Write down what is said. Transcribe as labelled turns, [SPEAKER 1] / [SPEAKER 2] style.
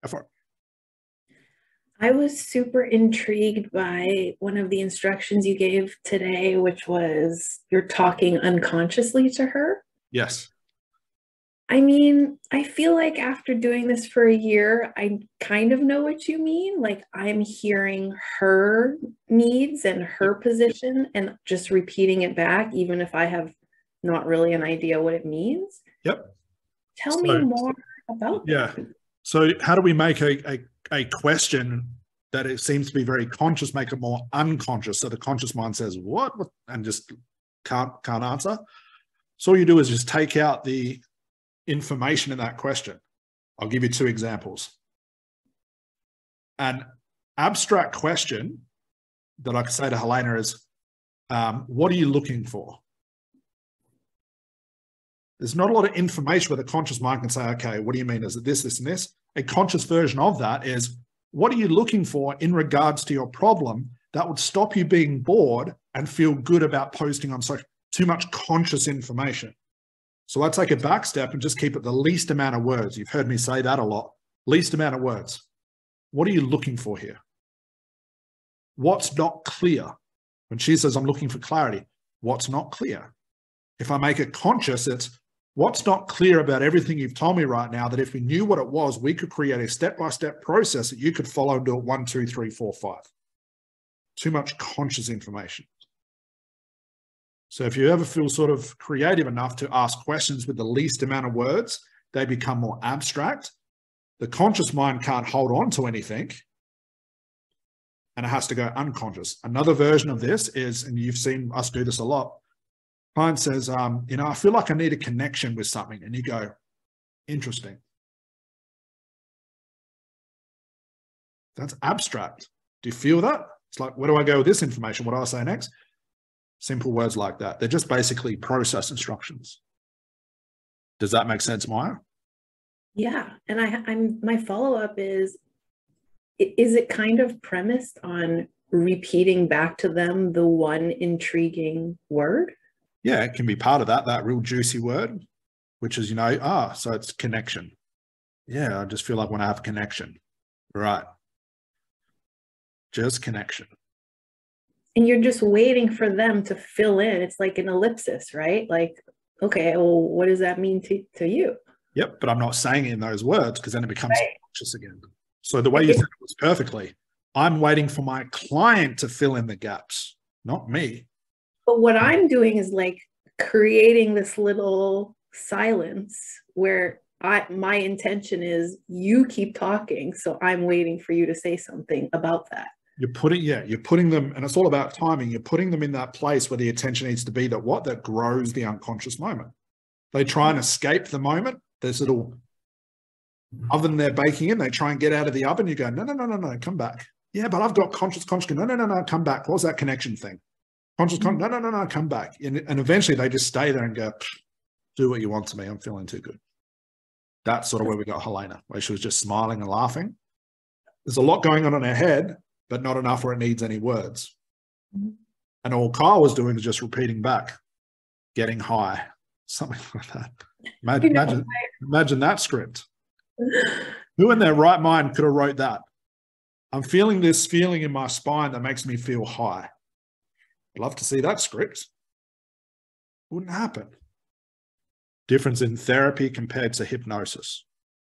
[SPEAKER 1] Go for it.
[SPEAKER 2] I was super intrigued by one of the instructions you gave today, which was you're talking unconsciously to her.
[SPEAKER 1] Yes.
[SPEAKER 2] I mean, I feel like after doing this for a year, I kind of know what you mean. Like I'm hearing her needs and her position and just repeating it back, even if I have not really an idea what it means.
[SPEAKER 1] Yep.
[SPEAKER 2] Tell me more about that.
[SPEAKER 1] So how do we make a question that it seems to be very conscious, make it more unconscious? So the conscious mind says, what? And just can't answer. So all you do is just take out the information in that question. I'll give you 2 examples. An abstract question that I could say to Helena is, what are you looking for? There's not a lot of information where the conscious mind can say, okay, what do you mean? Is it this, this, and this? A conscious version of that is, what are you looking for in regards to your problem that would stop you being bored and feel good about posting on social? Too much conscious information. So I take a back step and just keep it the least amount of words. You've heard me say that a lot. Least amount of words. What are you looking for here? What's not clear? When she says, I'm looking for clarity, what's not clear? If I make it conscious, it's what's not clear about everything you've told me right now, that if we knew what it was, we could create a step-by-step process that you could follow and do it 1, 2, 3, 4, 5. Too much conscious information. So if you ever feel sort of creative enough to ask questions with the least amount of words, they become more abstract. The conscious mind can't hold on to anything, and it has to go unconscious. Another version of this is, and you've seen us do this a lot, client says, I feel like I need a connection with something. And you go, interesting. That's abstract. Do you feel that? It's like, where do I go with this information? What do I say next? Simple words like that. They're just basically process instructions. Does that make sense, Maya?
[SPEAKER 2] Yeah. And my follow-up is it kind of premised on repeating back to them the one intriguing word?
[SPEAKER 1] Yeah, it can be part of that real juicy word, which is, so it's connection. Yeah, I just feel like when I have connection. Right. Just connection.
[SPEAKER 2] And you're just waiting for them to fill in. It's like an ellipsis, right? Like, okay, well, what does that mean to you?
[SPEAKER 1] Yep, but I'm not saying it in those words because then it becomes conscious again. So the way you said it was perfectly. I'm waiting for my client to fill in the gaps, not me.
[SPEAKER 2] But what I'm doing is like creating this little silence where my intention is you keep talking, so I'm waiting for you to say something about that.
[SPEAKER 1] You're putting them, and it's all about timing. You're putting them in that place where the attention needs to be that grows the unconscious moment. They try and escape the moment. There's little oven they're baking in. They try and get out of the oven. You go, no, come back. Yeah, but I've got conscious. No, come back. What's that connection thing? Conscious, no, come back. And eventually they just stay there and go, do what you want to me. I'm feeling too good. That's sort of where we got Helena, where she was just smiling and laughing. There's a lot going on in her head, but not enough where it needs any words. Mm-hmm. And all Kyle was doing is just repeating back, getting high, something like that. Imagine that script. Who in their right mind could have wrote that? I'm feeling this feeling in my spine that makes me feel high. I'd love to see that script. Wouldn't happen. Difference in therapy compared to hypnosis.